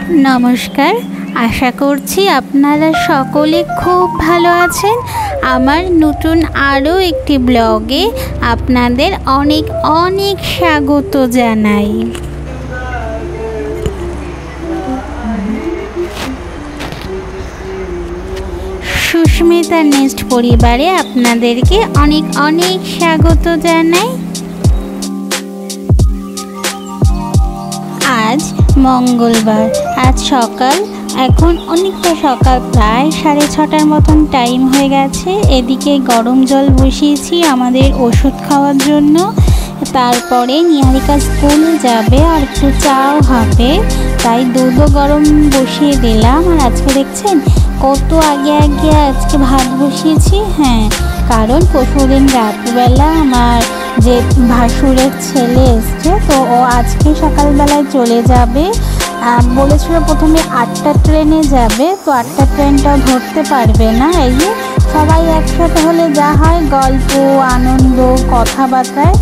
নমস্কার, আশা করছি আপনারা সকলে খুব ভালো আছেন। আমার নতুন আরও একটি ব্লগে আপনাদের অনেক অনেক স্বাগত জানাই। সুস্মিতা নেস্ট পরিবারে আপনাদেরকে অনেক অনেক স্বাগত জানাই। আজ মঙ্গলবার, আজ সকাল, এখন অনেকটা সকাল, প্রায় 6:30 মতন টাইম হয়ে গেছে। এদিকে গরম জল বসিয়েছি আমাদের ওষুধ খাওয়ার জন্য। তারপরে নিহারিকা স্কুল যাবে আর একটু চাও হবে, তাই দুধও গরম বসিয়ে দিলাম। আর আজকে দেখছেন কত আগে আগে আজকে ভাত বসিয়েছি। হ্যাঁ, কারণ পরশুদিন রাত্রিবেলা আমার যে ভাসুরের ছেলে এসছে, তো ও আজকে সকালবেলায় চলে যাবে। বলেছিল প্রথমে 8টা ট্রেনে যাবে, তো 8টা ট্রেনটাও ধরতে পারবে না। এই যে সবাই একসাথে হলে যা হয়, গল্প আনন্দ কথাবার্তায়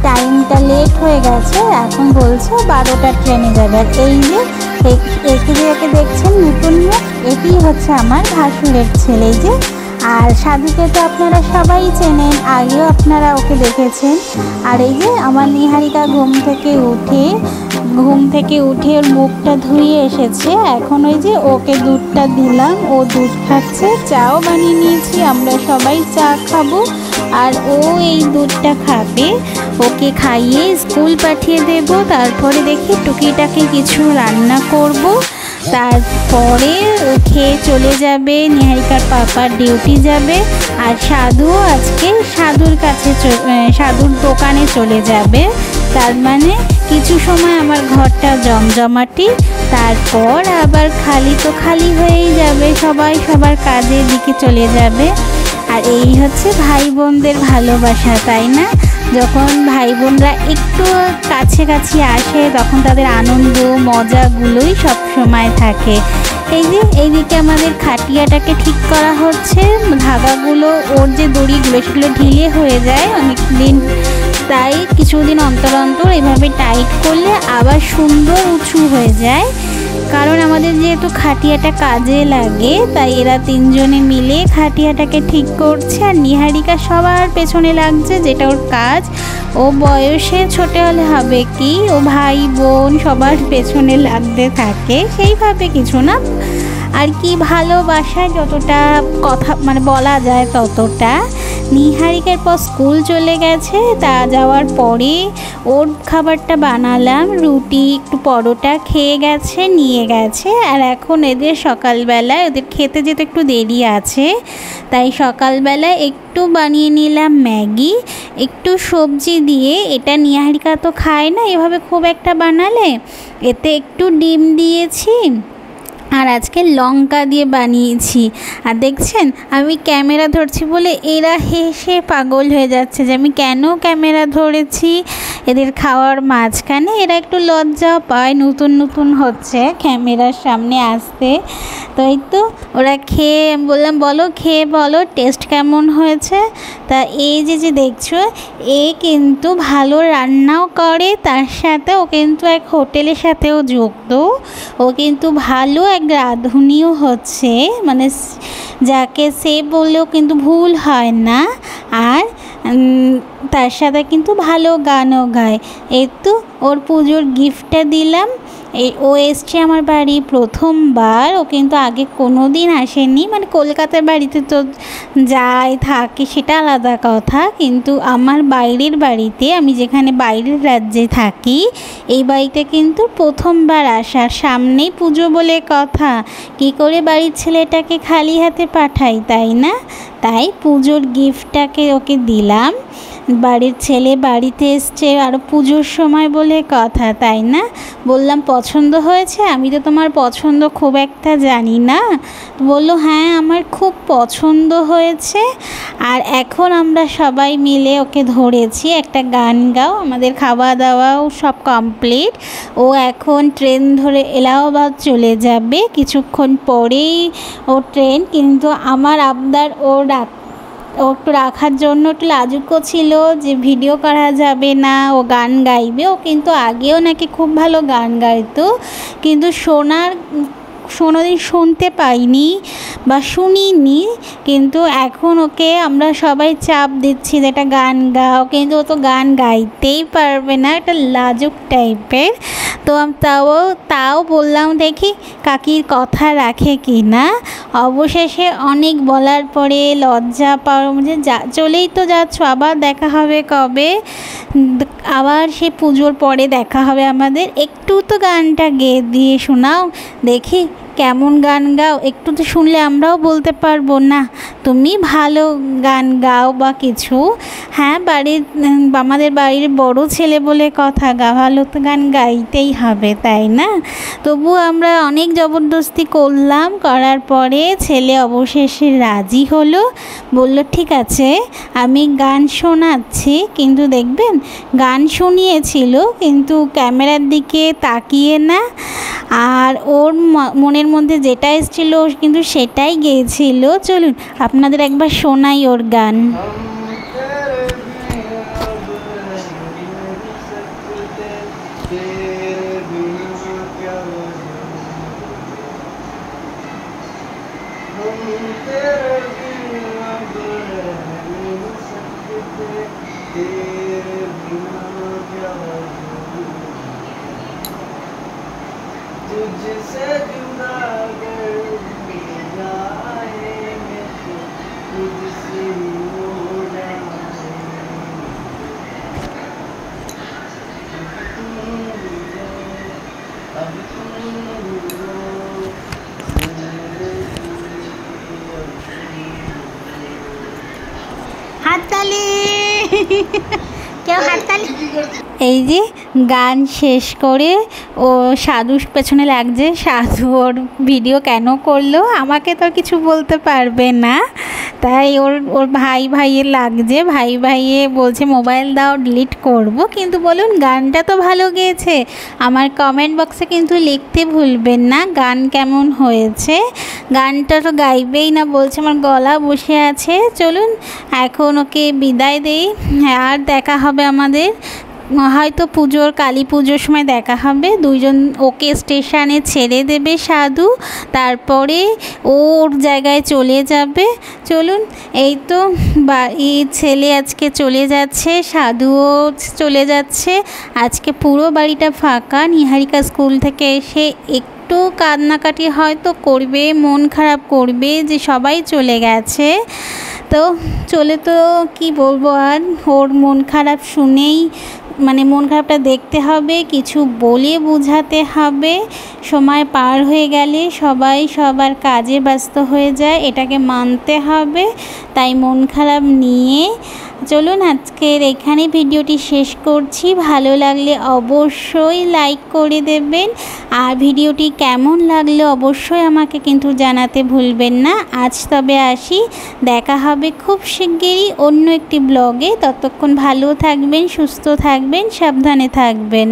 টাইমটা লেট হয়ে গেছে। এখন বলছে 12টা ট্রেনে যাবে। আর এই যে একে দেখছেন নতুন মেয়ে, এটি হচ্ছে আমার ভাসুরের ছেলে। যে আর সাধুকে তো আপনারা সবাই চেনেন, আগেও আপনারা ওকে দেখেছেন। আর এই যে আমার নিহারিকা ঘুম থেকে উঠে ওর মুখটা ধুয়ে এসেছে। এখন ওই যে ওকে দুধটা দিলাম, ও দুধ খাচ্ছে। চাও বানিয়ে নিয়েছি, আমরা সবাই চা খাবো আর ও এই দুধটা খাবে। ওকে খাইয়ে স্কুল পাঠিয়ে দেব। তারপরে দেখি টুকিটাকি কিছু রান্না করব। তারপরে ও খেয়ে চলে যাবে, নিহারিকার পাপার ডিউটি যাবে। আর সাধুও আজকে সাধুর দোকানে চলে যাবে। তার মানে কিছু সময় আমার ঘরটা জমজমাটি, তারপর আবার খালি হয়েই যাবে, সবাই সবার কাজের দিকে চলে যাবে। আর এই হচ্ছে ভাই বোনদের ভালোবাসা, তাই না? যখন ভাই বোনরা একটু কাছাকাছি আসে তখন তাদের আনন্দ মজাগুলোই সব সময় থাকে। এই যে এইদিকে আমাদের খাটিয়াটাকে ঠিক করা হচ্ছে। ধাগাগুলো, ওর যে দড়িগুলো সেগুলো ঢিলে হয়ে যায় অনেক দিন, তাই কিছুদিন অন্তর অন্তর এভাবে টাইট করলে আবার সুন্দর উঁচু হয়ে যায়। কারণ আমাদের যেহেতু খাটিয়াটা কাজে লাগে, তাই এরা তিনজনে মিলে খাটিয়াটাকে ঠিক করছে। আর নিহারিকা সবার পেছনে লাগছে, যেটা ওর কাজ। ও বয়সে ছোট হলে হবে কি, ও ভাই বোন সবার পেছনে লাগতে থাকে। সেইভাবে কিছু না আর কি, ভালোবাসায় যতটা কথা মানে বলা যায় ততটা। নিহারিকার পর স্কুল চলে গেছে, তা যাওয়ার পরে ওর খাবারটা বানালাম, রুটি একটু পরোটা খেয়ে গেছে, নিয়ে গেছে। আর এখন এদের সকালবেলায় ওদের খেতে যেতে একটু দেরি আছে, তাই সকালবেলায় একটু বানিয়ে নিলাম ম্যাগি একটু সবজি দিয়ে। এটা নিহারিকা তো খায় না এভাবে খুব একটা বানালে, এতে একটু ডিম দিয়েছি আর আজকে লঙ্কা দিয়ে বানিয়েছি। আর দেখছেন আমি ক্যামেরা ধরছি বলে এরা হেসে পাগল হয়ে যাচ্ছে যে আমি কেন ক্যামেরা ধরেছি। এদের খাওয়ার মাঝখানে এরা একটু লজ্জাও পায়, নতুন হচ্ছে ক্যামেরার সামনে আসতে। তো এই তো ওরা খেয়ে বললাম বলো, খেয়ে বলো টেস্ট কেমন হয়েছে। তা এই যে দেখছো, এ কিন্তু ভালো রান্নাও করে, তার সাথে ও কিন্তু এক হোটেলের সাথেও যুক্ত। ও কিন্তু ভালো এক রাঁধুনিও হচ্ছে, মানে যাকে সে বললেও কিন্তু ভুল হয় না। আর তার সাথে কিন্তু ভালো গানও গায়। এই তো ওর পুজোর গিফটটা দিলাম। ও এসছে আমার বাড়ি প্রথমবার, ও কিন্তু আগে কোনো দিন আসেনি। মানে কলকাতার বাড়িতে তো যায় থাকে সেটা আলাদা কথা, কিন্তু আমার বাইরের বাড়িতে, আমি যেখানে বাইরের রাজ্যে থাকি, এই বাড়িতে কিন্তু প্রথমবার আসার। সামনেই পুজো বলে কথা, কি করে বাড়ির ছেলেটাকে খালি হাতে পাঠাই, তাই না? তাই পুজোর গিফটটাকে ওকে দিলাম। বাড়ির ছেলে বাড়িতে এসছে আরও পুজোর সময় বলে কথা, তাই না? বললাম পছন্দ হয়েছে, আমি তো তোমার পছন্দ খুব একটা জানি না। বললো হ্যাঁ আমার খুব পছন্দ হয়েছে। আর এখন আমরা সবাই মিলে ওকে ধরেছি একটা গান গাও। আমাদের খাওয়া দাওয়াও সব কমপ্লিট। ও এখন ট্রেন ধরে এলাহাবাদ চলে যাবে, কিছুক্ষণ পরেই ও ট্রেন। কিন্তু আমার আবদার ও ও একটু রাখার জন্য একটু লাজুকও ছিল যে ভিডিও করা যাবে না, ও গান গাইবে। ও কিন্তু আগেও নাকি খুব ভালো গান গাইতো, কিন্তু কোনোদিন শুনতে পাইনি বা শুনিনি। কিন্তু এখন ওকে আমরা সবাই চাপ দিচ্ছি যে এটা গান গাও, কিন্তু ও তো গান গাইতেই পারবে না, এটা লাজুক টাইপের। তো তাও বললাম দেখি কাকির কথা রাখে কি না। অবশেষে অনেক বলার পরে লজ্জা পাওয়ার মধ্যে চলেই তো যাচ্ছ, আবার দেখা হবে কবে, আবার সে পুজোর পরে দেখা হবে আমাদের। একটু তো গানটা গেয়ে দিয়ে শোনাও দেখি কেমন গান গাও, একটু তো শুনলে আমরাও বলতে পারবো না তুমি ভালো গান গাও বা কিছু। হ্যাঁ, আমাদের বাড়ির বড় ছেলে বলে কথা, ভালো তো গান গাইতেই হবে, তাই না? তবু আমরা অনেক জবরদস্তি করলাম, করার পরে ছেলে অবশেষে রাজি হলো, বলল ঠিক আছে আমি গান শোনাচ্ছি। কিন্তু দেখবেন গান শুনিয়েছিল কিন্তু ক্যামেরার দিকে তাকিয়ে না, আর ওর মনের মধ্যে যেটা এসেছিল কিন্তু সেটাই গেয়েছিল। চলুন আপনাদের একবার শোনাই ওর গান। तुझसे जुदा अगर जाएंगे तो तुझसे हो जाएंगे, अब तुम হাততালি, কেউ হাততালি। এই যে গান শেষ করে ও সাধুর পেছনে লাগছে। সাধু ওর ভিডিও কেন করলো আমাকে তো কিছু বলতে পারবে না, তাই ওর ভাইয়ে লাগছে। ভাইয়ে বলছে মোবাইল দাও ডিলিট করব। কিন্তু বলুন গানটা তো ভালো গেয়েছে, আমার কমেন্ট বক্সে কিন্তু লিখতে ভুলবেন না গান কেমন হয়েছে। গানটা তো গাইবেই না, বলছে আমার গলা বসে আছে। চলুন এখন ওকে বিদায় দেই, আর দেখা হবে আমাদের হয়তো কালী পুজোর সময় দেখা হবে। দুইজন ওকে স্টেশনে ছেড়ে দেবে সাধু, তারপরে ওর জায়গায় চলে যাবে। চলুন এই তো ছেলে আজকে চলে যাচ্ছে, সাধুও চলে যাচ্ছে। আজকে পুরো বাড়িটা ফাঁকা। নিহারিকা স্কুল থেকে এসে একটু কান্নাকাটি হয়তো করবে, মন খারাপ করবে যে সবাই চলে গেছে। তো চলে তো কি বলবো, আর ওর মন খারাপ শুনেই মন খারাপটা দেখতে হবে, কিছু বলে বোঝাতে হবে। সময় পার হয়ে গেলে সবাই সবার কাজে ব্যস্ত হয়ে যায়, এটাকে মানতে হবে। তাই মন খারাপ নিয়ে চলুন আজকের এখানে ভিডিওটি শেষ করছি। ভালো লাগলে অবশ্যই লাইক করে দেবেন, আর ভিডিওটি কেমন লাগলো অবশ্যই আমাকে কিন্তু জানাতে ভুলবেন না। আজ তবে আসি, দেখা হবে খুব শিগগিরই অন্য একটি ব্লগে। ততক্ষণ ভালো থাকবেন, সুস্থ থাকবেন, সাবধানে থাকবেন।